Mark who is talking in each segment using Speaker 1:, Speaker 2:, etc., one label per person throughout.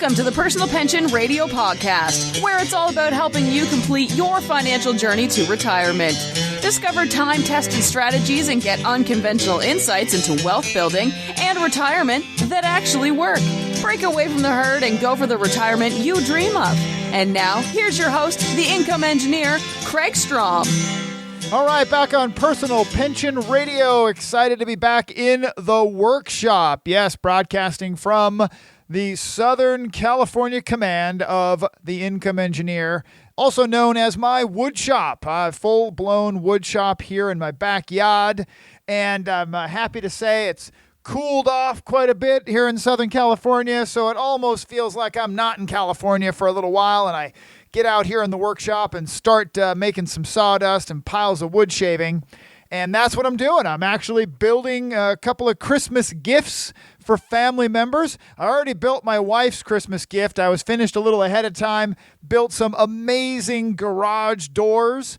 Speaker 1: Welcome to the Personal Pension Radio Podcast, where it's all about helping you complete your financial journey to retirement. Discover time-tested strategies and get unconventional insights into wealth building and retirement that actually work. Break away from the herd and go for the retirement you dream of. And now, here's your host, the income engineer, Kraig Strom.
Speaker 2: All right, back on Personal Pension Radio. Excited to be back in the workshop. Yes, broadcasting from the Southern California command of the income engineer, also known as my wood shop, full-blown wood shop here in my backyard. And I'm happy to say it's cooled off quite a bit here in Southern California, so it almost feels like I'm not in California for a little while, and I get out here in the workshop and start making some sawdust and piles of wood shaving. And that's what I'm doing. I'm actually building a couple of Christmas gifts for family members. I already built my wife's Christmas gift. I was finished a little ahead of time, built some amazing garage doors.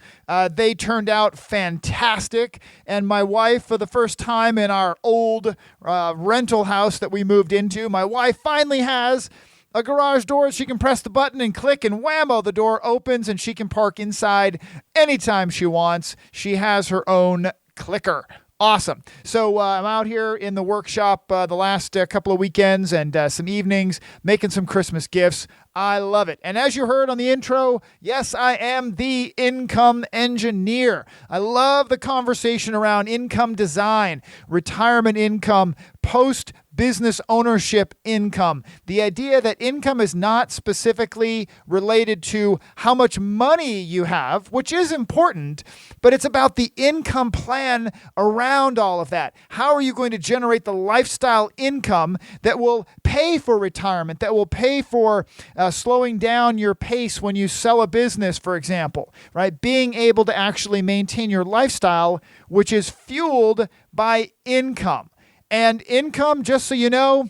Speaker 2: They turned out fantastic. And my wife, for the first time in our old rental house that we moved into, my wife finally has a garage door. She can press the button and click, and whammo, the door opens and she can park inside anytime she wants. She has her own clicker. Awesome. So I'm out here in the workshop the last couple of weekends and some evenings making some Christmas gifts. I love it. And as you heard on the intro, yes, I am the income engineer. I love the conversation around income design, retirement income, post-business ownership income. The idea that income is not specifically related to how much money you have, which is important, but it's about the income plan around all of that. How are you going to generate the lifestyle income that will pay for retirement, that will pay for slowing down your pace when you sell a business, for example, right? Being able to actually maintain your lifestyle, which is fueled by income. And income, just so you know,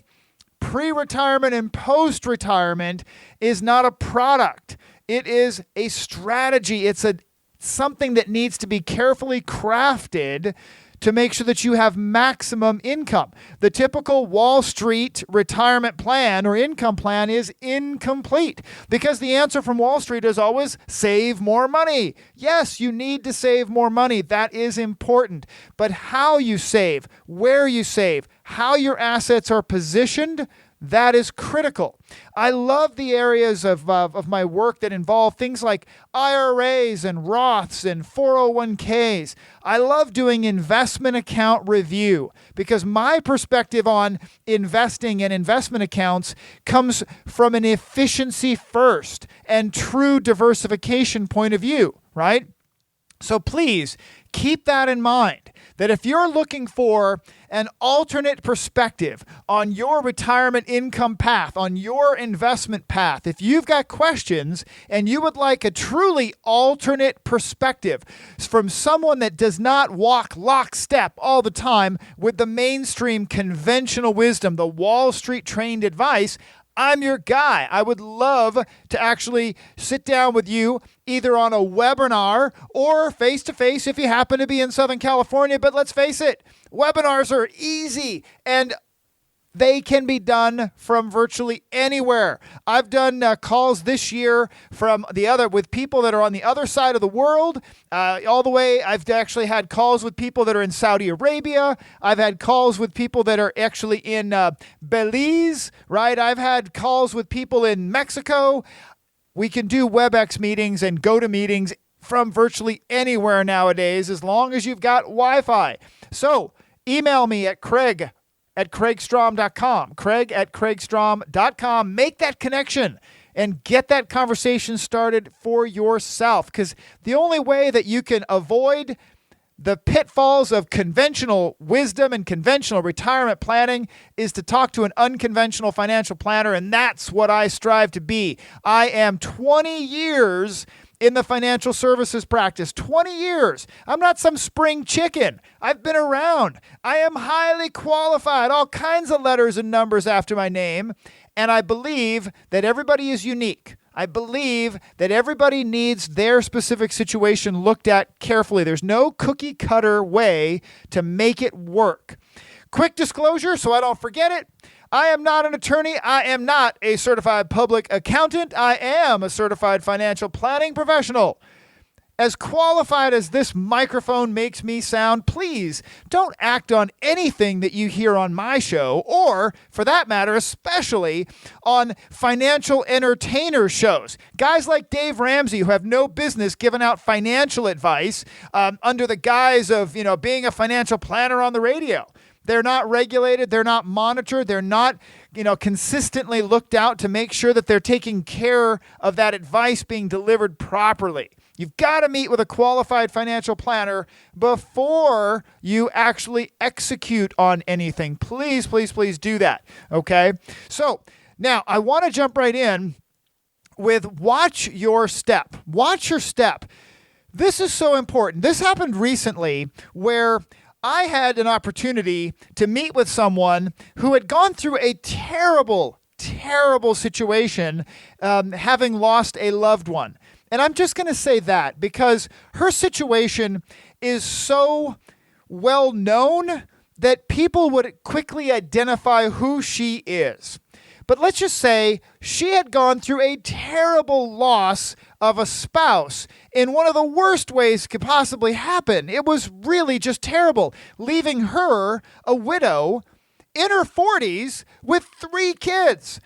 Speaker 2: pre-retirement and post-retirement is not a product. It is a strategy. It's something that needs to be carefully crafted to make sure that you have maximum income. The typical Wall Street retirement plan or income plan is incomplete because the answer from Wall Street is always save more money. Yes, you need to save more money. That is important. But how you save, where you save, how your assets are positioned, that is critical. I love the areas of my work that involve things like IRAs and Roths and 401ks. I love doing investment account review because my perspective on investing and investment accounts comes from an efficiency first and true diversification point of view, right? So please keep that in mind, that if you're looking for an alternate perspective on your retirement income path, on your investment path, if you've got questions and you would like a truly alternate perspective from someone that does not walk lockstep all the time with the mainstream conventional wisdom, the Wall Street trained advice, I'm your guy. I would love to actually sit down with you either on a webinar or face-to-face if you happen to be in Southern California. But let's face it, webinars are easy and they can be done from virtually anywhere. I've done calls this year with people that are on the other side of the world, all the way. I've actually had calls with people that are in Saudi Arabia. I've had calls with people that are actually in Belize, right? I've had calls with people in Mexico. We can do WebEx meetings and GoToMeetings from virtually anywhere nowadays, as long as you've got Wi-Fi. So email me at Kraig@kraigstrom.com, Kraig@kraigstrom.com. Make that connection and get that conversation started for yourself, because the only way that you can avoid the pitfalls of conventional wisdom and conventional retirement planning is to talk to an unconventional financial planner, and that's what I strive to be. I am 20 years in the financial services practice, 20 years. I'm not some spring chicken. I've been around. I am highly qualified, all kinds of letters and numbers after my name, and I believe that everybody is unique. I believe that everybody needs their specific situation looked at carefully. There's no cookie cutter way to make it work. Quick disclosure, so I don't forget it. I am not an attorney. I am not a certified public accountant. I am a certified financial planning professional. As qualified as this microphone makes me sound, please don't act on anything that you hear on my show, or, for that matter, especially on financial entertainer shows. Guys like Dave Ramsey, who have no business giving out financial advice under the guise of, being a financial planner on the radio. They're not regulated. They're not monitored. They're not, consistently looked out to make sure that they're taking care of that advice being delivered properly. You've got to meet with a qualified financial planner before you actually execute on anything. Please, please, please do that. Okay? So now I want to jump right in with watch your step. Watch your step. This is so important. This happened recently where I had an opportunity to meet with someone who had gone through a terrible situation, having lost a loved one. And I'm just going to say that because her situation is so well known that people would quickly identify who she is. But let's just say she had gone through a terrible loss of a spouse in one of the worst ways could possibly happen. It was really just terrible, leaving her a widow in her 40s with 3 kids.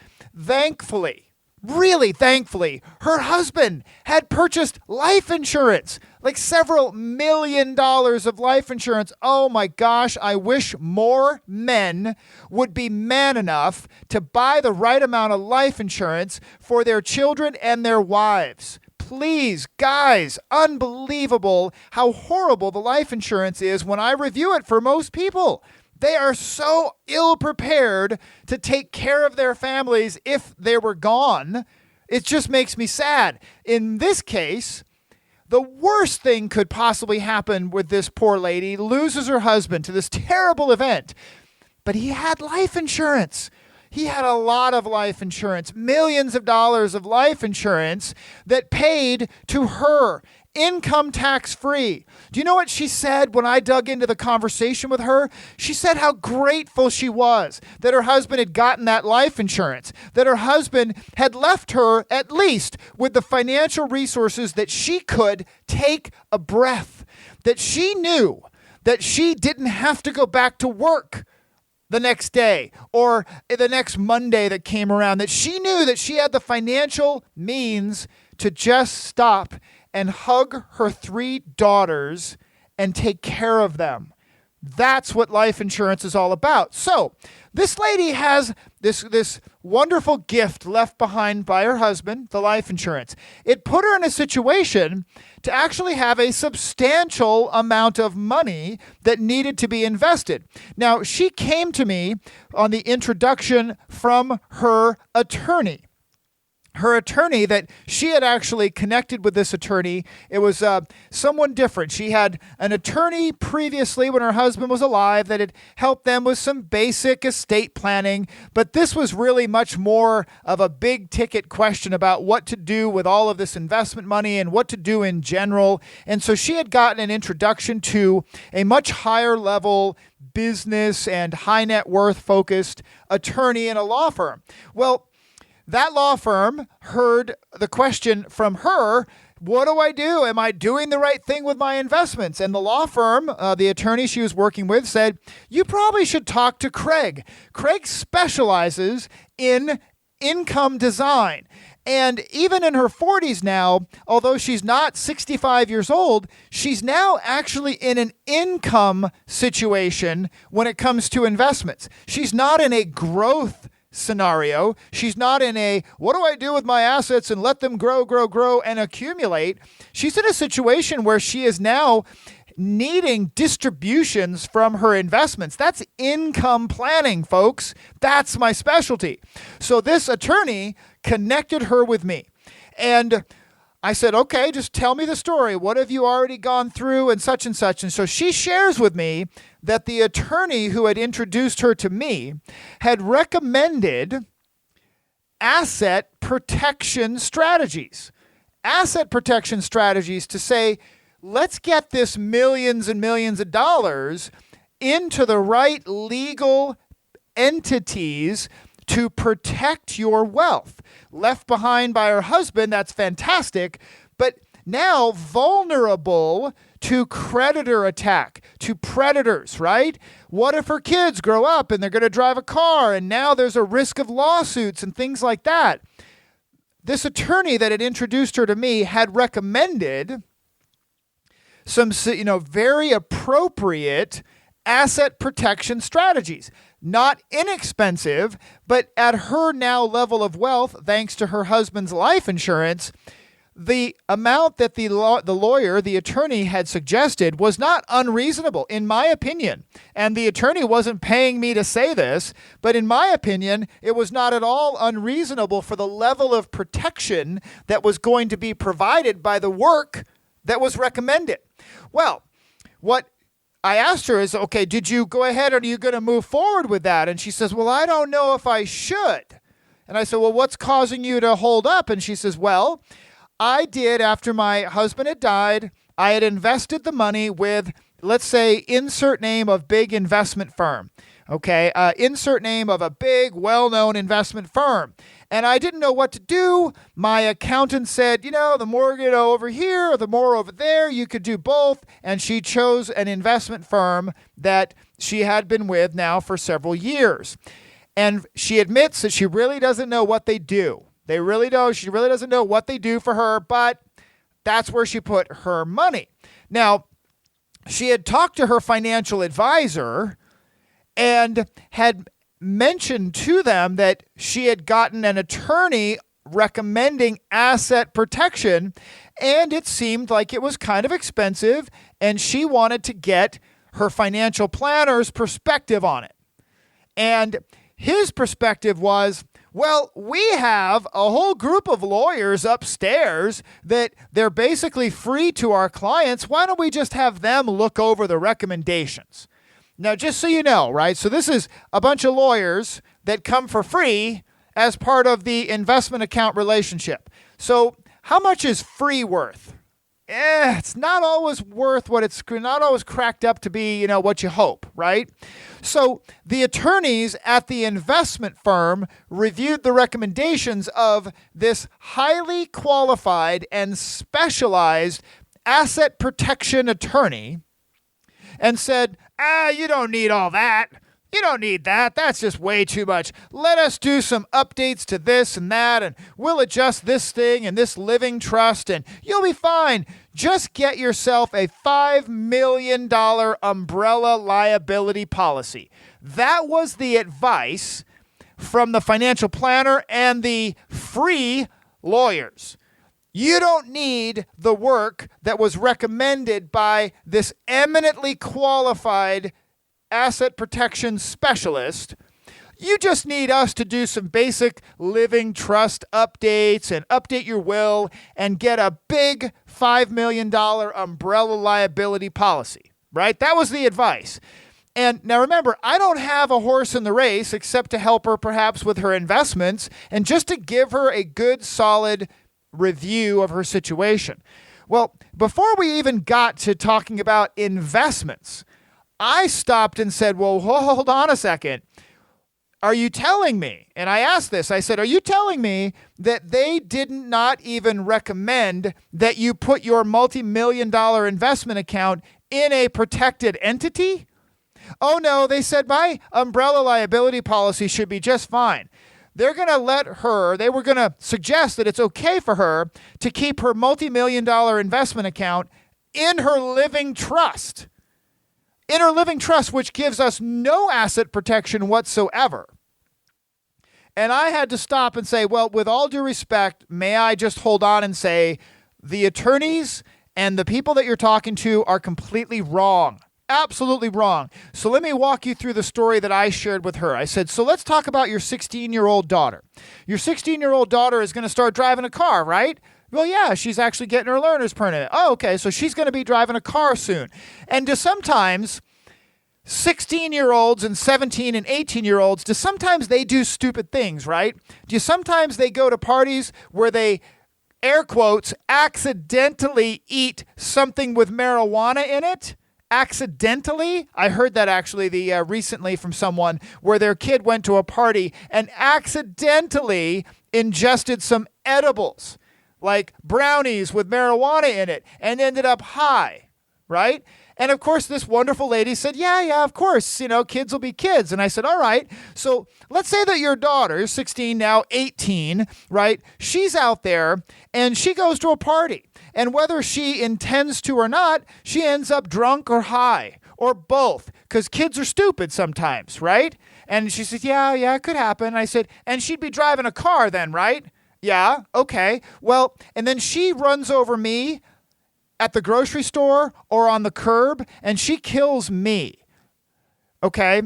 Speaker 2: Really thankfully, her husband had purchased life insurance, like several $1 million of life insurance. Oh my gosh, I wish more men would be man enough to buy the right amount of life insurance for their children and their wives. Please, guys, unbelievable how horrible the life insurance is when I review it for most people. They are so ill-prepared to take care of their families if they were gone. It just makes me sad. In this case, the worst thing could possibly happen with this poor lady, loses her husband to this terrible event. But he had life insurance. He had a lot of life insurance, millions of dollars of life insurance that paid to her, income tax free. Do you know what she said when I dug into the conversation with her? She said how grateful she was that her husband had gotten that life insurance, that her husband had left her at least with the financial resources that she could take a breath, that she knew that she didn't have to go back to work the next day or the next Monday that came around, that she knew that she had the financial means to just stop and hug her 3 daughters and take care of them. That's what life insurance is all about. So this lady has this wonderful gift left behind by her husband, the life insurance. It put her in a situation to actually have a substantial amount of money that needed to be invested. Now, she came to me on the introduction from her attorney. Her attorney, that she had actually connected with this attorney. It was someone different. She had an attorney previously when her husband was alive that had helped them with some basic estate planning. But this was really much more of a big ticket question about what to do with all of this investment money and what to do in general. And so she had gotten an introduction to a much higher level business and high net worth focused attorney in a law firm. Well, that law firm heard the question from her, what do I do? Am I doing the right thing with my investments? And the law firm, the attorney she was working with, said, you probably should talk to Kraig. Kraig specializes in income design. And even in her 40s now, although she's not 65 years old, she's now actually in an income situation when it comes to investments. She's not in a growth scenario. She's not in a, what do I do with my assets and let them grow and accumulate? She's in a situation where she is now needing distributions from her investments. That's income planning, folks. That's my specialty. So this attorney connected her with me. And I said, okay, just tell me the story. What have you already gone through and such and such? And so she shares with me that the attorney who had introduced her to me had recommended asset protection strategies. Asset protection strategies to say, let's get this millions and millions of dollars into the right legal entities to protect your wealth. Left behind by her husband, that's fantastic, but now vulnerable to creditor attack, to predators, right? What if her kids grow up and they're going to drive a car and now there's a risk of lawsuits and things like that? This attorney that had introduced her to me had recommended some, very appropriate asset protection strategies. Not inexpensive, but at her now level of wealth, thanks to her husband's life insurance, the amount that the attorney had suggested was not unreasonable, in my opinion. And the attorney wasn't paying me to say this, but in my opinion, it was not at all unreasonable for the level of protection that was going to be provided by the work that was recommended. Well, what I asked her is, okay, did you go ahead or are you going to move forward with that? And she says, well, I don't know if I should. And I said, well, what's causing you to hold up? And she says, well, I did after my husband had died. I had invested the money with, let's say, insert name of big investment firm. Okay, insert name of a big, well-known investment firm. And I didn't know what to do. My accountant said, the more over here or the more over there, you could do both. And she chose an investment firm that she had been with now for several years. And she admits that she really doesn't know what they do. She really doesn't know what they do for her, but that's where she put her money. Now, she had talked to her financial advisor and had mentioned to them that she had gotten an attorney recommending asset protection, and it seemed like it was kind of expensive, and she wanted to get her financial planner's perspective on it. And his perspective was, well, we have a whole group of lawyers upstairs that they're basically free to our clients. Why don't we just have them look over the recommendations? Now, just so you know, right? So this is a bunch of lawyers that come for free as part of the investment account relationship. So how much is free worth? It's not always worth what it's not always cracked up to be, what you hope, right? So the attorneys at the investment firm reviewed the recommendations of this highly qualified and specialized asset protection attorney and said, you don't need all that. You don't need that. That's just way too much. Let us do some updates to this and that, and we'll adjust this thing and this living trust, and you'll be fine. Just get yourself a $5 million umbrella liability policy. That was the advice from the financial planner and the free lawyers. You don't need the work that was recommended by this eminently qualified asset protection specialist. You just need us to do some basic living trust updates and update your will and get a big $5 million umbrella liability policy, right? That was the advice. And now remember, I don't have a horse in the race except to help her perhaps with her investments and just to give her a good, solid review of her situation. Well, before we even got to talking about investments, I stopped and said, well, hold on a second. Are you telling me, and I asked this, I said, are you telling me that they did not even recommend that you put your multi-million-dollar investment account in a protected entity? Oh no, they said my umbrella liability policy should be just fine. They were going to suggest that it's okay for her to keep her multi-million-dollar investment account in her living trust. In her living trust, which gives us no asset protection whatsoever. And I had to stop and say, well, with all due respect, may I just hold on and say the attorneys and the people that you're talking to are completely wrong. Absolutely wrong. So let me walk you through the story that I shared with her. I said, so let's talk about your 16-year-old daughter. Your 16-year-old daughter is going to start driving a car, right? Well, yeah, she's actually getting her learner's permit. Oh, okay, so she's going to be driving a car soon. And sometimes 16-year-olds and 17 and 18-year-olds, sometimes they do stupid things, right? Sometimes they go to parties where they, air quotes, accidentally eat something with marijuana in it? accidentally, I heard that actually recently from someone where their kid went to a party and accidentally ingested some edibles, like brownies with marijuana in it, and ended up high, right? And of course, this wonderful lady said, yeah, of course, kids will be kids. And I said, all right, so let's say that your daughter, 16, now 18, right? She's out there and she goes to a party. And whether she intends to or not, she ends up drunk or high or both, because kids are stupid sometimes, right? And she said, yeah, it could happen. I said, and she'd be driving a car then, right? Yeah, okay. Well, and then she runs over me at the grocery store or on the curb, and she kills me. Okay?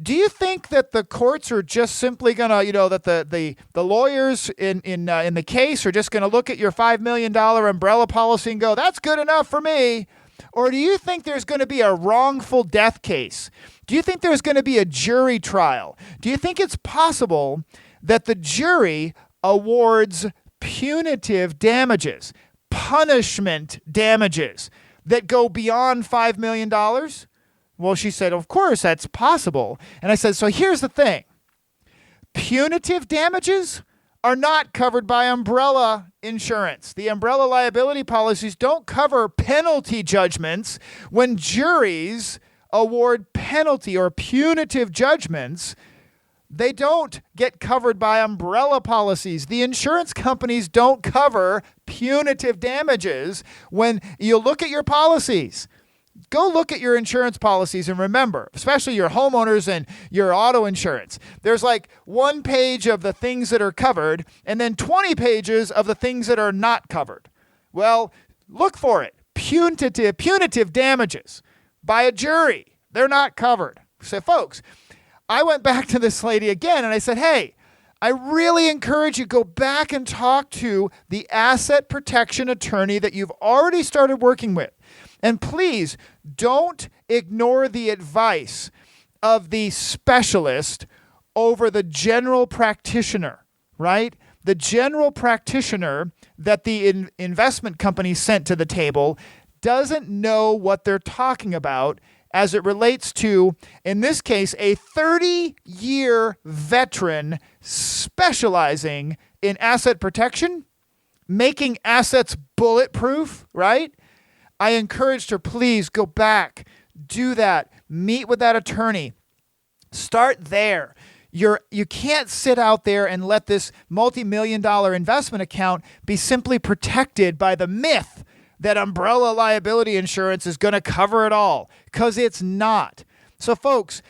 Speaker 2: Do you think that the courts are just simply gonna, that the lawyers in the case are just gonna look at your $5 million umbrella policy and go, that's good enough for me? Or do you think there's going to be a wrongful death case? Do you think there's going to be a jury trial? Do you think it's possible that the jury awards punitive damages, punishment damages that go beyond $5 million? Well, she said, of course, that's possible. And I said, so here's the thing. Punitive damages are not covered by umbrella insurance. The umbrella liability policies don't cover penalty judgments. When juries award penalty or punitive judgments, they don't get covered by umbrella policies. The insurance companies don't cover punitive damages. When you look at your policies, go look at your insurance policies and remember, especially your homeowners and your auto insurance, there's like one page of the things that are covered and then 20 pages of the things that are not covered. Well, look for it. Punitive damages by a jury. They're not covered. So folks, I went back to this lady again and I said, hey, I really encourage you go back and talk to the asset protection attorney that you've already started working with. And please don't ignore the advice of the specialist over the general practitioner, right? The general practitioner that the investment company sent to the table doesn't know what they're talking about as it relates to, in this case, a 30-year veteran specializing in asset protection, making assets bulletproof, right? I encouraged her, please go back, do that, meet with that attorney, start there. You can't sit out there and let this multi-million-dollar investment account be simply protected by the myth that umbrella liability insurance is going to cover it all, because it's not. So folks,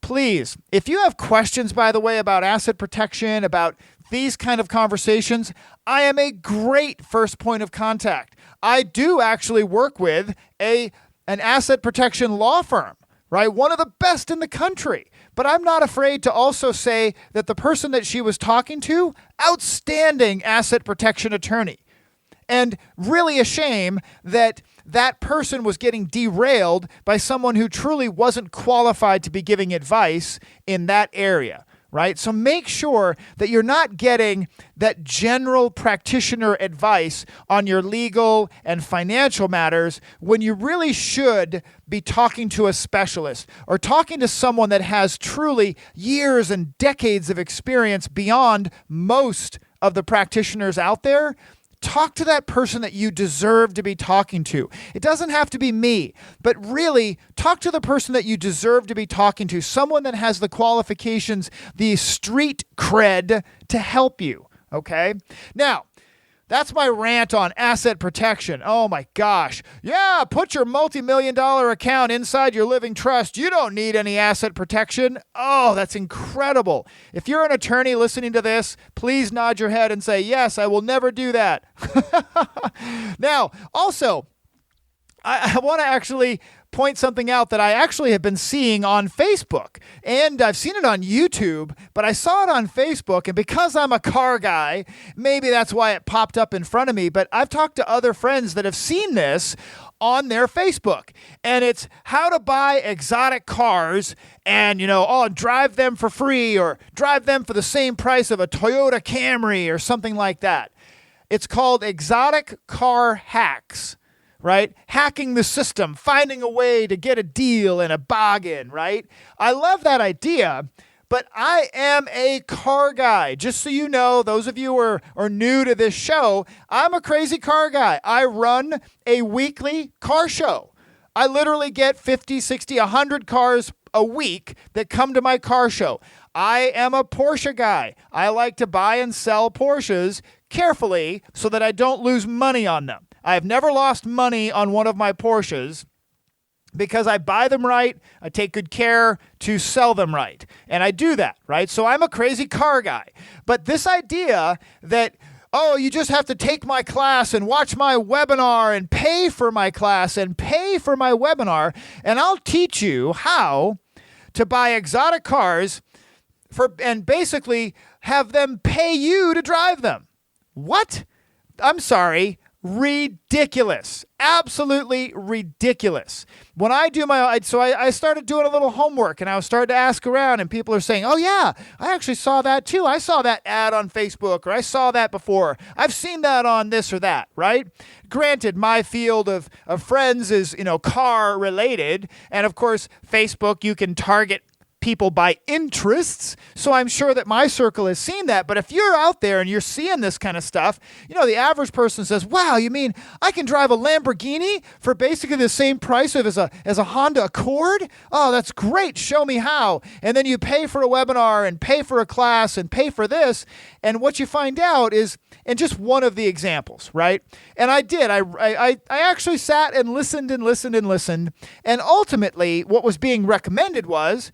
Speaker 2: please, if you have questions, by the way, about asset protection, about these kind of conversations, I am a great first point of contact. I do actually work with an asset protection law firm, right? One of the best in the country. But I'm not afraid to also say that the person that she was talking to, outstanding asset protection attorney. And really a shame that that person was getting derailed by someone who truly wasn't qualified to be giving advice in that area, right? So make sure that you're not getting that general practitioner advice on your legal and financial matters when you really should be talking to a specialist or talking to someone that has truly years and decades of experience beyond most of the practitioners out there. Talk to that person that you deserve to be talking to. It doesn't have to be me, but really talk to the person that you deserve to be talking to, someone that has the qualifications, the street cred to help you, okay? Now, that's my rant on asset protection. Oh my gosh. Yeah, put your multi-million-dollar account inside your living trust. You don't need any asset protection. Oh, that's incredible. If you're an attorney listening to this, please nod your head and say, yes, I will never do that. Now, also, I want to actually point something out that I actually have been seeing on Facebook. And I've seen it on YouTube, but I saw it on Facebook. And because I'm a car guy, maybe that's why it popped up in front of me. But I've talked to other friends that have seen this on their Facebook. And it's how to buy exotic cars and, drive them for free or drive them for the same price of a Toyota Camry or something like that. It's called Exotic Car Hacks right? Hacking the system, finding a way to get a deal and a bargain, right? I love that idea, but I am a car guy. Just so you know, those of you who are new to this show, I'm a crazy car guy. I run a weekly car show. I literally get 50, 60, 100 cars a week that come to my car show. I am a Porsche guy. I like to buy and sell Porsches carefully so that I don't lose money on them. I have never lost money on one of my Porsches because I buy them right, I take good care to sell them right. And I do that, right? So I'm a crazy car guy. But this idea that, oh, you just have to take my class and watch my webinar and pay for my class and pay for my webinar, and I'll teach you how to buy exotic cars and basically have them pay you to drive them. What? I'm sorry. Ridiculous. Absolutely ridiculous. When I do I started doing a little homework and I was starting to ask around, and people are saying, oh yeah, I actually saw that too. I saw that ad on Facebook, or I saw that before. I've seen that on this or that, right? Granted, my field of friends is, car related. And of course, Facebook, you can target people by interests. So I'm sure that my circle has seen that. But if you're out there and you're seeing this kind of stuff, the average person says, wow, you mean I can drive a Lamborghini for basically the same price as a Honda Accord? Oh, that's great. Show me how. And then you pay for a webinar and pay for a class and pay for this. And what you find out is, and just one of the examples, right? And I did. I actually sat and listened and listened and listened. And ultimately, what was being recommended was,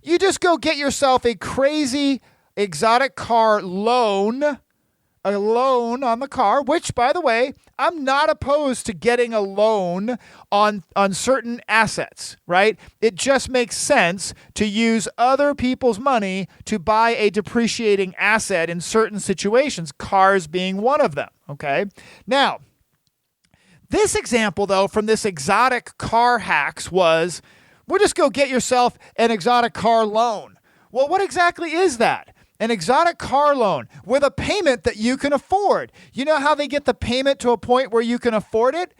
Speaker 2: you just go get yourself a crazy exotic car loan, a loan on the car, which, by the way, I'm not opposed to getting a loan on certain assets, right? It just makes sense to use other people's money to buy a depreciating asset in certain situations, cars being one of them, okay? Now, this example, though, from this exotic car hacks was, we'll just go get yourself an exotic car loan. Well, what exactly is that? An exotic car loan with a payment that you can afford. You know how they get the payment to a point where you can afford it?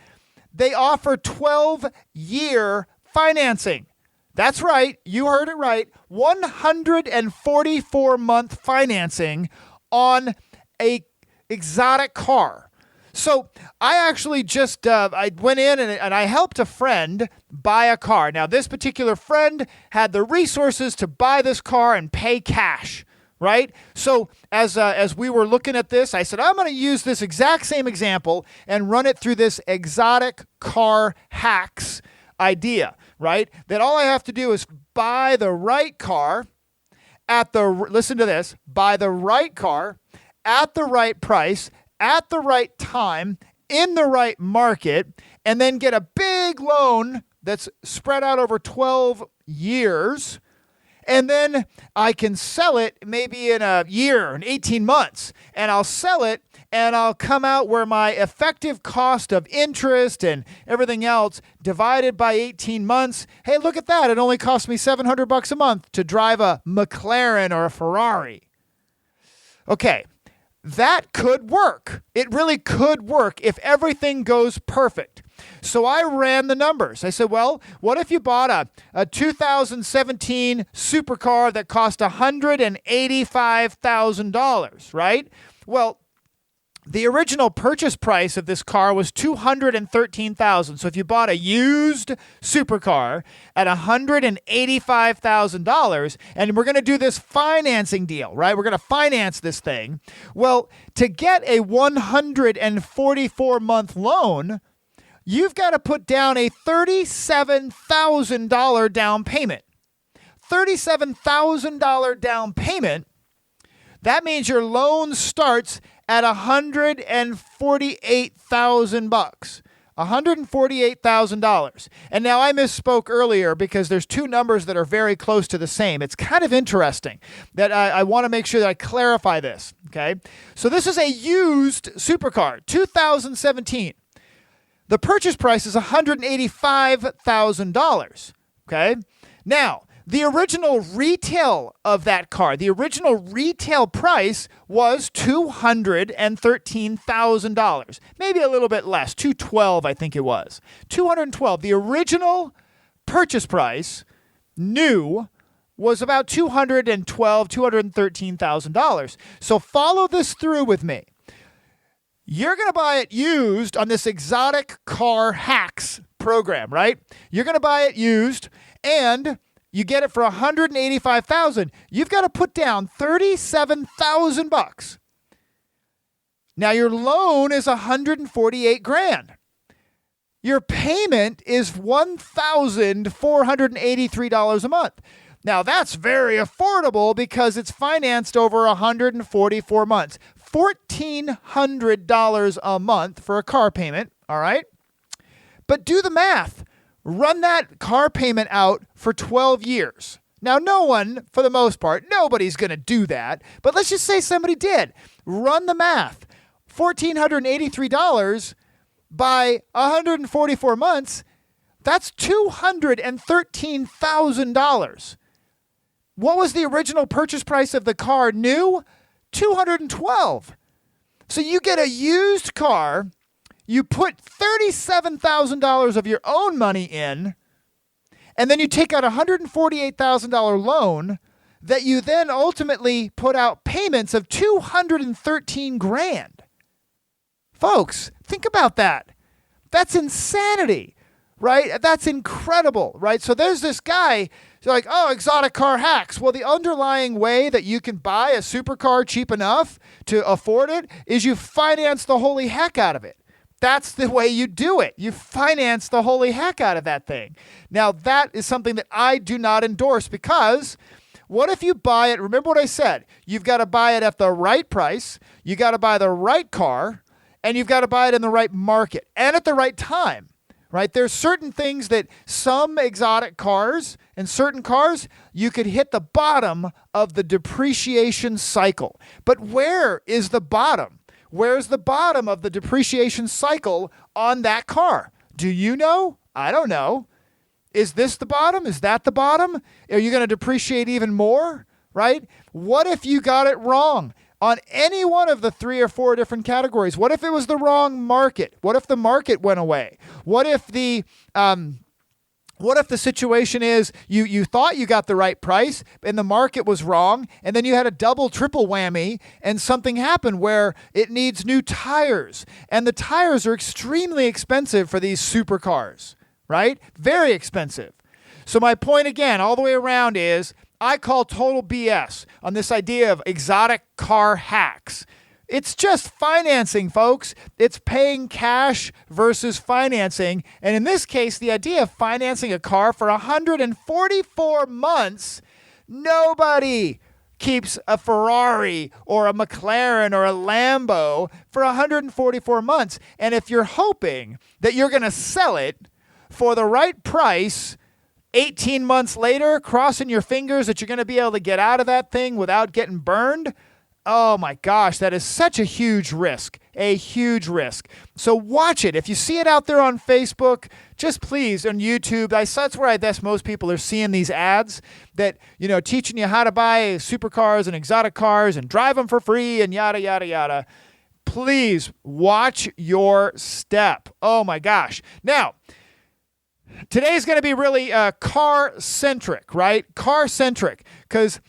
Speaker 2: They offer 12-year financing. That's right. You heard it right. 144-month financing on a exotic car. So I actually just, I went in and I helped a friend buy a car. Now, this particular friend had the resources to buy this car and pay cash, right? So as we were looking at this, I said, I'm going to use this exact same example and run it through this exotic car hacks idea, right? That all I have to do is buy the right car listen to this, buy the right car at the right price, at the right time, in the right market, and then get a big loan that's spread out over 12 years, and then I can sell it maybe in a year, in 18 months, and I'll sell it, and I'll come out where my effective cost of interest and everything else divided by 18 months, hey, look at that, it only cost me $700 a month to drive a McLaren or a Ferrari. Okay. That could work. It really could work if everything goes perfect. So I ran the numbers. I said, well, what if you bought a 2017 supercar that cost $185,000, right? Well, the original purchase price of this car was $213,000. So if you bought a used supercar at $185,000, and we're going to do this financing deal, right? We're going to finance this thing. Well, to get a 144-month loan, you've got to put down a $37,000 down payment. $37,000 down payment. That means your loan starts at $148,000. $148,000. And now I misspoke earlier because there's two numbers that are very close to the same. It's kind of interesting that I want to make sure that I clarify this, okay? So this is a used supercar, 2017. The purchase price is $185,000, okay? Now, The original retail of that car, the original retail price was $213,000. Maybe a little bit less, $212,000 I think it was. $212,000. The original purchase price, new, was about $213,000. So follow this through with me. You're going to buy it used on this Exotic Car Hacks program, right? You're going to buy it used, and you get it for $185,000. You've got to put down $37,000. Now your loan is $148,000. Your payment is $1,483 a month. Now that's very affordable because it's financed over 144 months. $1,400 a month for a car payment, all right? But do the math. Run that car payment out for 12 years. Now, no one, for the most part, nobody's going to do that. But let's just say somebody did. Run the math. $1,483 by 144 months, that's $213,000. What was the original purchase price of the car new? $212,000. So you get a used car. You put $37,000 of your own money in, and then you take out a $148,000 loan that you then ultimately put out payments of $213,000. Folks, think about that. That's insanity, right? That's incredible, right? So there's this guy, so like, oh, Exotic Car Hacks. Well, the underlying way that you can buy a supercar cheap enough to afford it is you finance the holy heck out of it. That's the way you do it. You finance the holy heck out of that thing. Now, that is something that I do not endorse, because what if you buy it? Remember what I said. You've got to buy it at the right price. You got to buy the right car, and you've got to buy it in the right market and at the right time, right? There's certain things that some exotic cars and certain cars, you could hit the bottom of the depreciation cycle. But where is the bottom? Where's the bottom of the depreciation cycle on that car? Do you know? I don't know. Is this the bottom? Is that the bottom? Are you going to depreciate even more, right? What if you got it wrong on any one of the 3 or 4 different categories? What if it was the wrong market? What if the market went away? What if the situation is you thought you got the right price and the market was wrong, and then you had a double, triple whammy, and something happened where it needs new tires, and the tires are extremely expensive for these supercars, right? Very expensive. So my point again, all the way around, is I call total BS on this idea of exotic car hacks. It's just financing, folks. It's paying cash versus financing. And in this case, the idea of financing a car for 144 months, nobody keeps a Ferrari or a McLaren or a Lambo for 144 months. And if you're hoping that you're going to sell it for the right price 18 months later, crossing your fingers that you're going to be able to get out of that thing without getting burned, oh my gosh, that is such a huge risk, a huge risk. So watch it. If you see it out there on Facebook, just please, on YouTube, that's where I guess most people are seeing these ads that, teaching you how to buy supercars and exotic cars and drive them for free and yada, yada, yada. Please watch your step. Oh my gosh. Now, today's going to be really car-centric, right? Car-centric. Because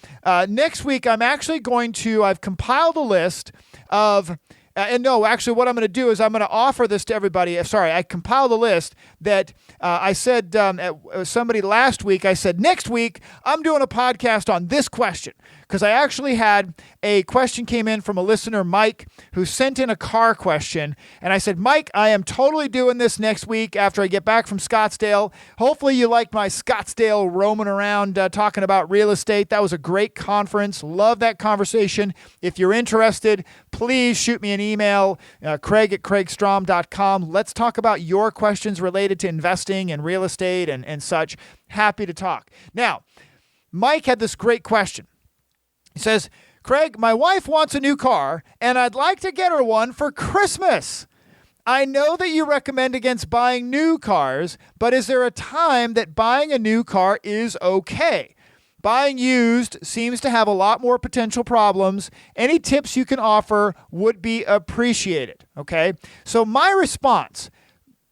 Speaker 2: next week I've compiled a list of, what I'm going to do is I'm going to offer this to everybody. Sorry, I compiled a list that I said, somebody last week, I said, next week I'm doing a podcast on this question. Because I actually had a question came in from a listener, Mike, who sent in a car question. And I said, Mike, I am totally doing this next week after I get back from Scottsdale. Hopefully you liked my Scottsdale roaming around talking about real estate. That was a great conference. Love that conversation. If you're interested, please shoot me an email, Kraig@kraigstrom.com. Let's talk about your questions related to investing and real estate and such. Happy to talk. Now, Mike had this great question. He says, Kraig, my wife wants a new car, and I'd like to get her one for Christmas. I know that you recommend against buying new cars, but is there a time that buying a new car is okay? Buying used seems to have a lot more potential problems. Any tips you can offer would be appreciated. Okay. So my response,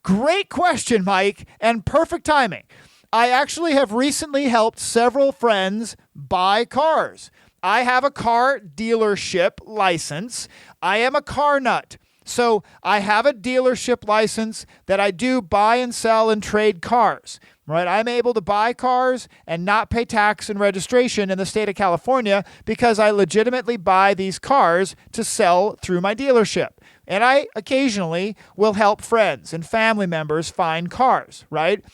Speaker 2: great question, Mike, and perfect timing. I actually have recently helped several friends buy cars. I have a car dealership license. I am a car nut. So I have a dealership license that I do buy and sell and trade cars, right? I'm able to buy cars and not pay tax and registration in the state of California because I legitimately buy these cars to sell through my dealership. And I occasionally will help friends and family members find cars, right?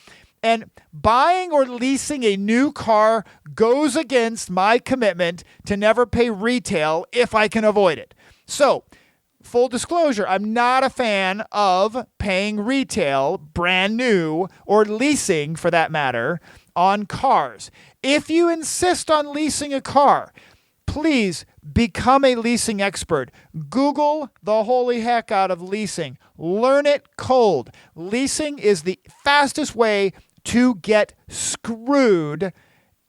Speaker 2: And buying or leasing a new car goes against my commitment to never pay retail if I can avoid it. So, full disclosure, I'm not a fan of paying retail, brand new, or leasing for that matter, on cars. If you insist on leasing a car, please become a leasing expert. Google the holy heck out of leasing. Learn it cold. Leasing is the fastest way to get screwed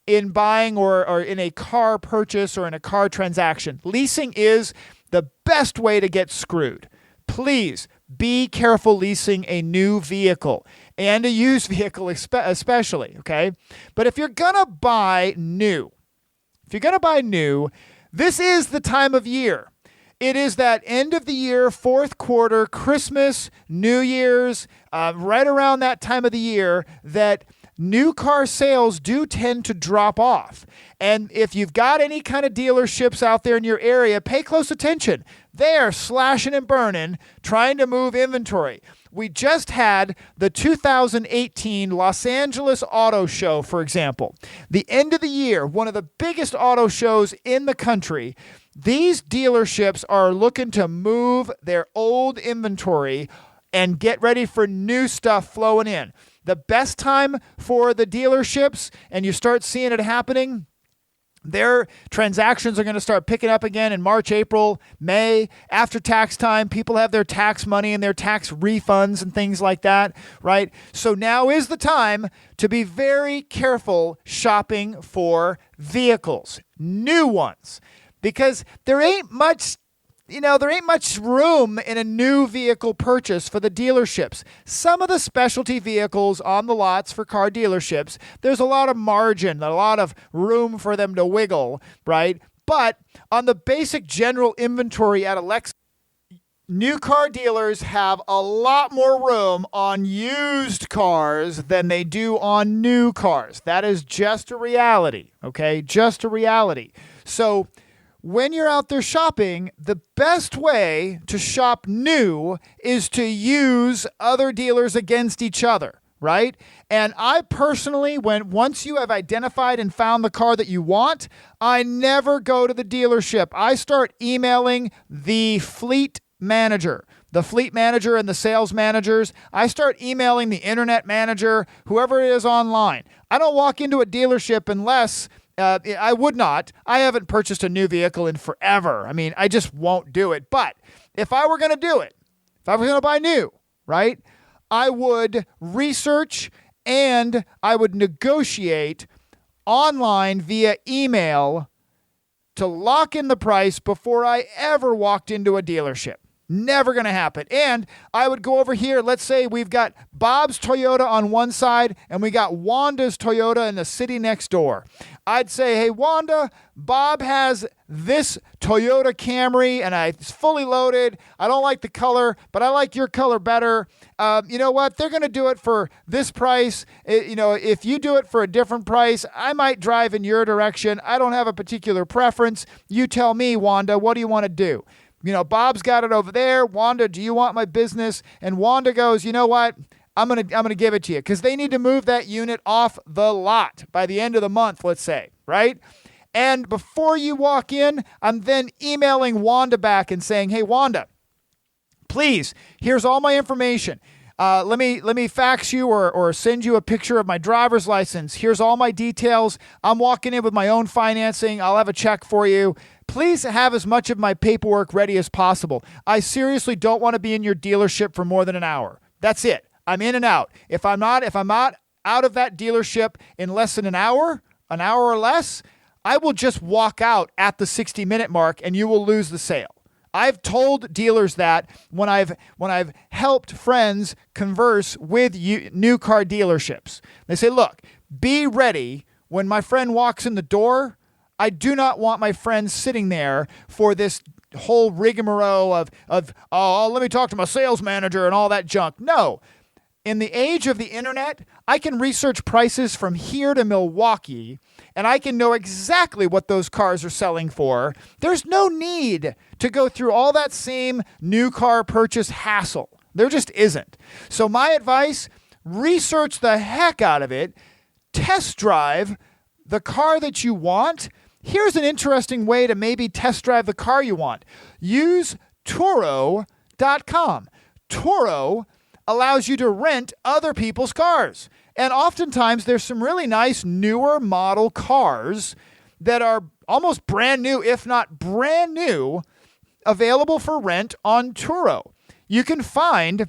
Speaker 2: in buying or in a car purchase or in a car transaction. Leasing is the best way to get screwed. Please be careful leasing a new vehicle and a used vehicle especially, okay? But if you're going to buy new, this is the time of year. It is that end of the year, fourth quarter, Christmas, New Year's, right around that time of the year that new car sales do tend to drop off. And if you've got any kind of dealerships out there in your area, pay close attention. They are slashing and burning, trying to move inventory. We just had the 2018 Los Angeles Auto Show, for example. The end of the year, one of the biggest auto shows in the country. These dealerships are looking to move their old inventory and get ready for new stuff flowing in. The best time for the dealerships, and you start seeing it happening, their transactions are going to start picking up again in March, April, May. After tax time, people have their tax money and their tax refunds and things like that, right? So now is the time to be very careful shopping for vehicles, new ones, because there ain't much room in a new vehicle purchase for the dealerships. Some of the specialty vehicles on the lots for car dealerships, there's a lot of margin, a lot of room for them to wiggle, right? But on the basic general inventory at Alexa, new car dealers have a lot more room on used cars than they do on new cars. That is just a reality, okay? Just a reality. So when you're out there shopping, the best way to shop new is to use other dealers against each other, right? And I personally, once you have identified and found the car that you want, I never go to the dealership. I start emailing the fleet manager and the sales managers. I start emailing the internet manager, whoever it is online. I don't walk into a dealership unless I would not. I haven't purchased a new vehicle in forever. I mean, I just won't do it. But if I were going to do it, if I was going to buy new, right, I would research and I would negotiate online via email to lock in the price before I ever walked into a dealership. Never going to happen. And I would go over here. Let's say we've got Bob's Toyota on one side and we got Wanda's Toyota in the city next door. I'd say, hey, Wanda, Bob has this Toyota Camry and it's fully loaded. I don't like the color, but I like your color better. You know what? They're going to do it for this price. If you do it for a different price, I might drive in your direction. I don't have a particular preference. You tell me, Wanda, what do you want to do? Bob's got it over there. Wanda, do you want my business? And Wanda goes, you know what? I'm gonna give it to you because they need to move that unit off the lot by the end of the month, let's say, right? And before you walk in, I'm then emailing Wanda back and saying, hey, Wanda, please, here's all my information. Let me fax you or send you a picture of my driver's license. Here's all my details. I'm walking in with my own financing. I'll have a check for you. Please have as much of my paperwork ready as possible. I seriously don't want to be in your dealership for more than an hour. That's it. I'm in and out. If I'm not out of that dealership in less than an hour, an hour or less, I will just walk out at the 60-minute mark and you will lose the sale. I've told dealers that when I've helped friends converse with new car dealerships. They say, look, be ready when my friend walks in the door. I do not want my friend sitting there for this whole rigmarole of let me talk to my sales manager and all that junk. No. In the age of the internet, I can research prices from here to Milwaukee, and I can know exactly what those cars are selling for. There's no need to go through all that same new car purchase hassle. There just isn't. So my advice, research the heck out of it. Test drive the car that you want. Here's an interesting way to maybe test drive the car you want. Use Turo.com. Turo allows you to rent other people's cars. And oftentimes there's some really nice newer model cars that are almost brand new, if not brand new, available for rent on Turo. You can find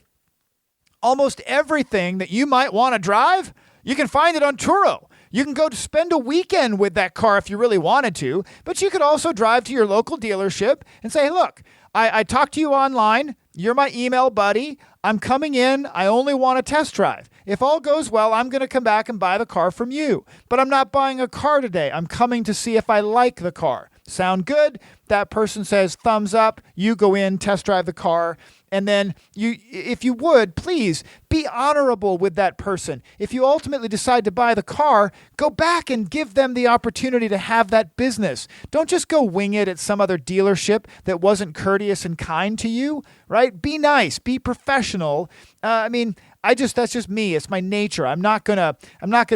Speaker 2: almost everything that you might want to drive. You can find it on Turo. You can go to spend a weekend with that car if you really wanted to, but you could also drive to your local dealership and say, hey, look, I talked to you online. You're my email buddy. I'm coming in. I only want a test drive. If all goes well, I'm going to come back and buy the car from you. But I'm not buying a car today. I'm coming to see if I like the car. Sound good? That person says thumbs up. You go in, test drive the car. And then if you would, please be honorable with that person. If you ultimately decide to buy the car, go back and give them the opportunity to have that business. Don't just go wing it at some other dealership that wasn't courteous and kind to you, right? Be nice, be professional. That's just me. It's my nature. I'm not gonna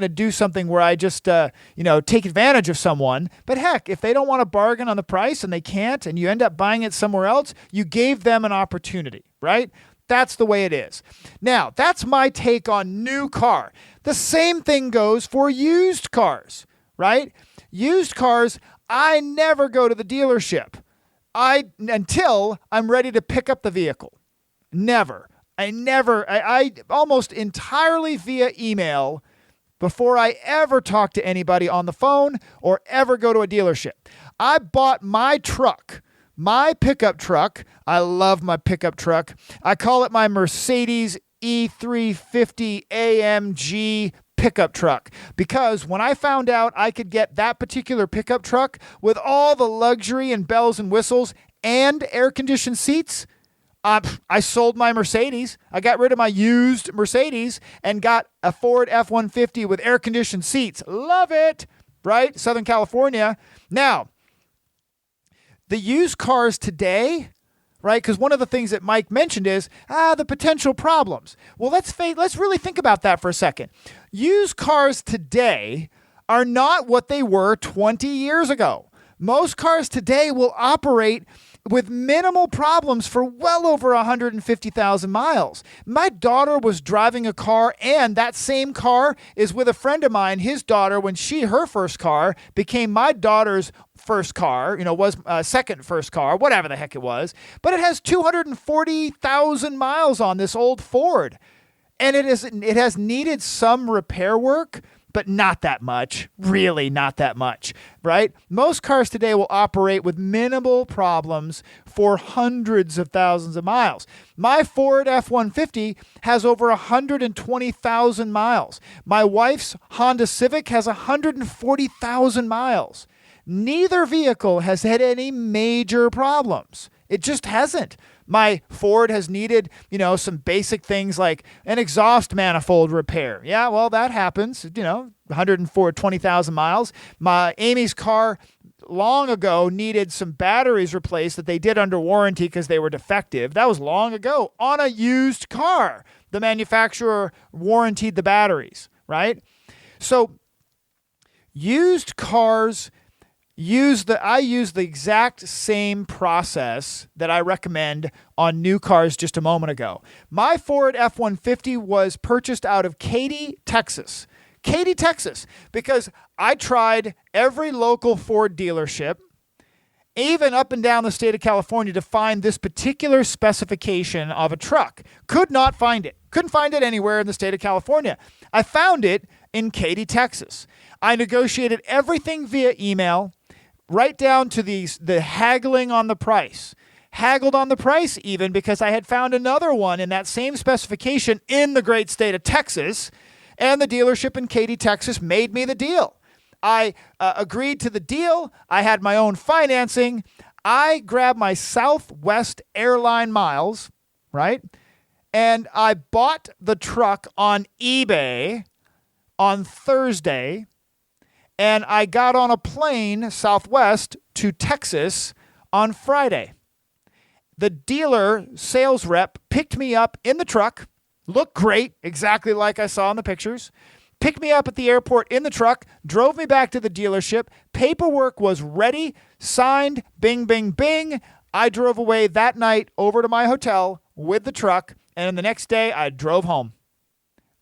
Speaker 2: do something where I just take advantage of someone. But heck, if they don't want to bargain on the price and they can't, and you end up buying it somewhere else, you gave them an opportunity, right? That's the way it is. Now, that's my take on new car. The same thing goes for used cars, right? Used cars, I never go to the dealership until I'm ready to pick up the vehicle. Never. I almost entirely via email before I ever talk to anybody on the phone or ever go to a dealership. I bought my truck, my pickup truck. I love my pickup truck. I call it my Mercedes E350 AMG pickup truck because when I found out I could get that particular pickup truck with all the luxury and bells and whistles and air-conditioned seats, I sold my Mercedes. I got rid of my used Mercedes and got a Ford F-150 with air-conditioned seats. Love it, right? Southern California. Now, the used cars today, right? Because one of the things that Mike mentioned is the potential problems. Well, let's really think about that for a second. Used cars today are not what they were 20 years ago. Most cars today will operate with minimal problems for well over 150,000 miles. My daughter was driving a car, and that same car is with a friend of mine. His daughter, when her first car became my daughter's first car, was second first car, whatever the heck it was. But it has 240,000 miles on this old Ford. And it has needed some repair work, but not that much, really not that much, right? Most cars today will operate with minimal problems for hundreds of thousands of miles. My Ford F-150 has over 120,000 miles. My wife's Honda Civic has 140,000 miles. Neither vehicle has had any major problems. It just hasn't. My Ford has needed, some basic things like an exhaust manifold repair. Yeah, well, that happens, 120,000 miles. My Amy's car long ago needed some batteries replaced that they did under warranty because they were defective. That was long ago on a used car. The manufacturer warrantied the batteries, right? So used cars I use the exact same process that I recommend on new cars just a moment ago. My Ford F-150 was purchased out of Katy, Texas. Katy, Texas, because I tried every local Ford dealership, even up and down the state of California, to find this particular specification of a truck. Could not find it. Couldn't find it anywhere in the state of California. I found it in Katy, Texas. I negotiated everything via email, right down to the haggling on the price. Haggled on the price even because I had found another one in that same specification in the great state of Texas, and the dealership in Katy, Texas made me the deal. I agreed to the deal. I had my own financing. I grabbed my Southwest airline miles, right? And I bought the truck on eBay on Thursday, and I got on a plane, Southwest, to Texas on Friday. The dealer sales rep picked me up in the truck, looked great, exactly like I saw in the pictures, picked me up at the airport in the truck, drove me back to the dealership, paperwork was ready, signed, bing, bing, bing. I drove away that night over to my hotel with the truck, and the next day I drove home.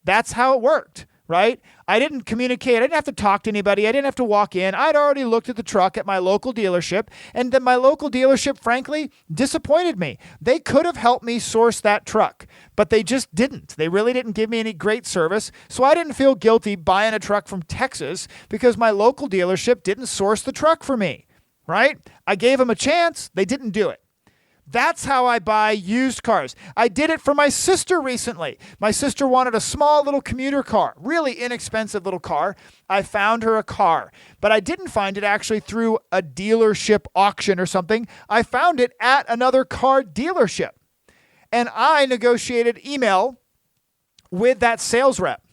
Speaker 2: That's how it worked, right? I didn't communicate. I didn't have to talk to anybody. I didn't have to walk in. I'd already looked at the truck at my local dealership, and then my local dealership, frankly, disappointed me. They could have helped me source that truck, but they just didn't. They really didn't give me any great service, so I didn't feel guilty buying a truck from Texas because my local dealership didn't source the truck for me, right? I gave them a chance. They didn't do it. That's how I buy used cars. I did it for my sister recently. My sister wanted a small little commuter car, really inexpensive little car. I found her a car, but I didn't find it actually through a dealership auction or something. I found it at another car dealership, and I negotiated email with that sales rep.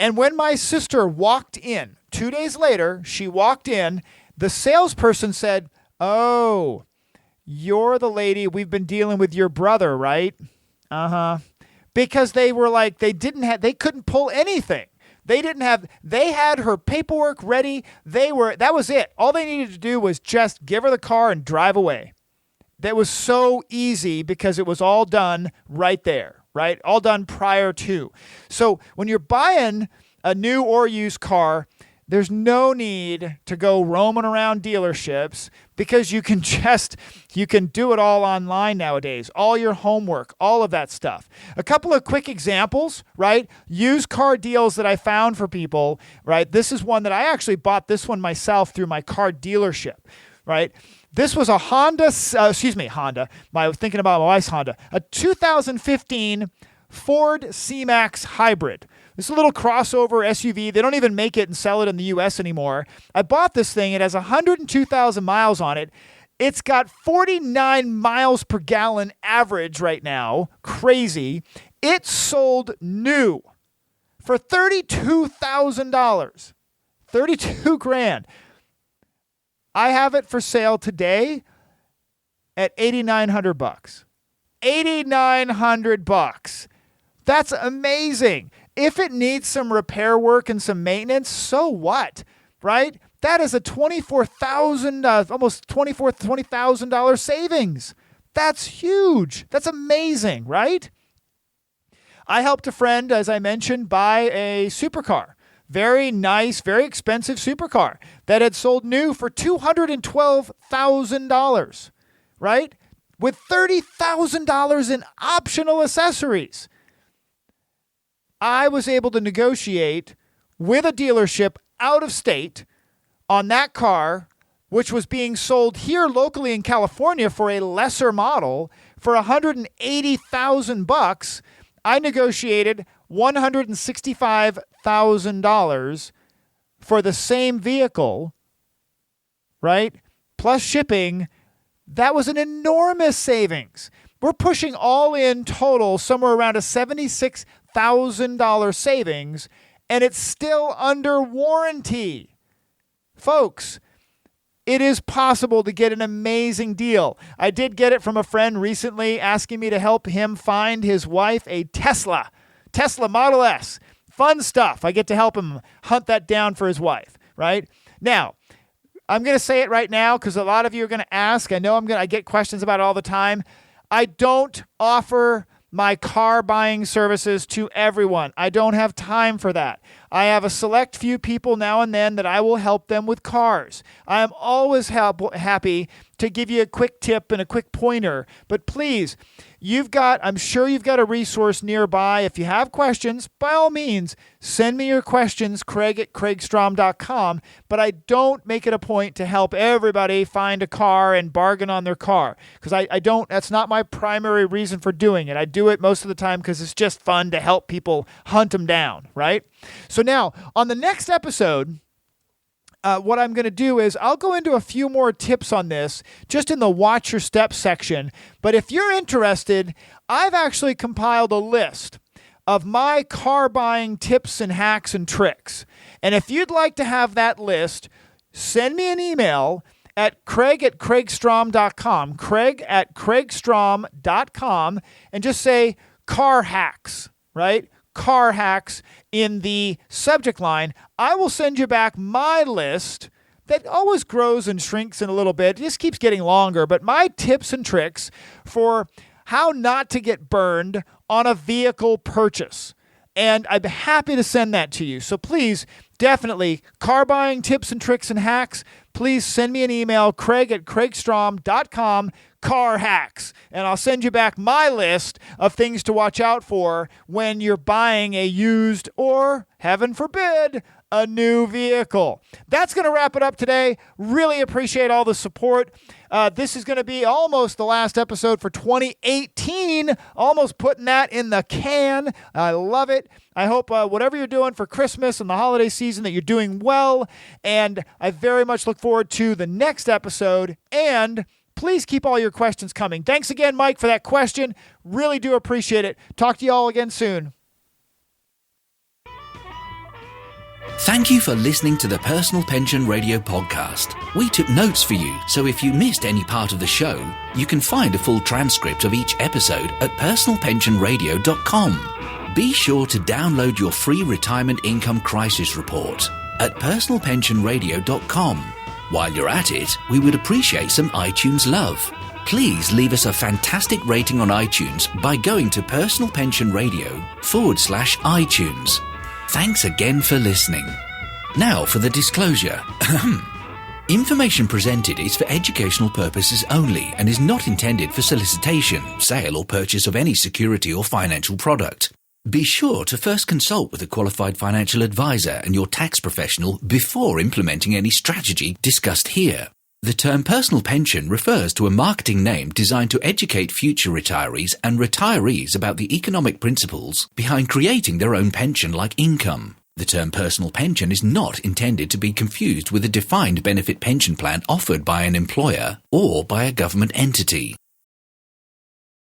Speaker 2: And when my sister walked in, 2 days later, she walked in, the salesperson said, "Oh, you're the lady we've been dealing with your brother, right?" Because they were like, they couldn't pull anything. They had her paperwork ready. That was it. All they needed to do was just give her the car and drive away. That was so easy because it was all done right there, right? All done prior to. So when you're buying a new or used car, there's no need to go roaming around dealerships because you can do it all online nowadays. All your homework, all of that stuff. A couple of quick examples, right? Used car deals that I found for people, right? This is one that I actually bought this one myself through my car dealership, right? This was a Honda. I was thinking about my wife's Honda. A 2015 Ford C-Max Hybrid. This little crossover SUV. They don't even make it and sell it in the U.S. anymore. I bought this thing. It has 102,000 miles on it. It's got 49 miles per gallon average right now. Crazy. It sold new for $32,000. 32 grand. I have it for sale today at $8,900. $8,900. That's amazing. If it needs some repair work and some maintenance, so what, right? That is a almost $20,000 savings. That's huge. That's amazing, right? I helped a friend, as I mentioned, buy a supercar. Very nice, very expensive supercar that had sold new for $212,000, right? With $30,000 in optional accessories. I was able to negotiate with a dealership out of state on that car, which was being sold here locally in California for a lesser model for $180,000. I negotiated $165,000 for the same vehicle, right? Plus shipping. That was an enormous savings. We're pushing all in total somewhere around a $76,000 savings, and it's still under warranty. Folks, it is possible to get an amazing deal. I did get it from a friend recently asking me to help him find his wife a Tesla Model S. Fun stuff. I get to help him hunt that down for his wife, right? Now, I'm going to say it right now because a lot of you are going to ask. I know I get questions about it all the time. I don't offer my car buying services to everyone. I don't have time for that. I have a select few people now and then that I will help them with cars. I am always happy to give you a quick tip and a quick pointer. But please, I'm sure you've got a resource nearby. If you have questions, by all means, send me your questions, Kraig@kraigstrom.com. But I don't make it a point to help everybody find a car and bargain on their car, because that's not my primary reason for doing it. I do it most of the time because it's just fun to help people hunt them down, right? So now, on the next episode, what I'm going to do is I'll go into a few more tips on this just in the Watch Your Steps section. But if you're interested, I've actually compiled a list of my car buying tips and hacks and tricks. And if you'd like to have that list, send me an email at Kraig@kraigstrom.com, Kraig@kraigstrom.com, and just say car hacks, right? Car hacks in the subject line. I will send you back my list that always grows and shrinks in a little bit. It just keeps getting longer, but my tips and tricks for how not to get burned on a vehicle purchase. And I'm happy to send that to you. So please, definitely, car buying tips and tricks and hacks, please send me an email, Kraig@kraigstrom.com, car hacks, and I'll send you back my list of things to watch out for when you're buying a used or, heaven forbid, a new vehicle. That's going to wrap it up today. Really appreciate all the support. This is going to be almost the last episode for 2018. Almost putting that in the can. I love it. I hope whatever you're doing for Christmas and the holiday season that you're doing well. And I very much look forward to the next episode. And please keep all your questions coming. Thanks again, Mike, for that question. Really do appreciate it. Talk to you all again soon.
Speaker 3: Thank you for listening to the Personal Pension Radio podcast. We took notes for you, so if you missed any part of the show, you can find a full transcript of each episode at personalpensionradio.com. Be sure to download your free retirement income crisis report at personalpensionradio.com. While you're at it, we would appreciate some iTunes love. Please leave us a fantastic rating on iTunes by going to personalpensionradio.com/iTunes. Thanks again for listening. Now for the disclosure. Information presented is for educational purposes only and is not intended for solicitation, sale or purchase of any security or financial product. Be sure to first consult with a qualified financial advisor and your tax professional before implementing any strategy discussed here. The term personal pension refers to a marketing name designed to educate future retirees and retirees about the economic principles behind creating their own pension-like income. The term personal pension is not intended to be confused with a defined benefit pension plan offered by an employer or by a government entity.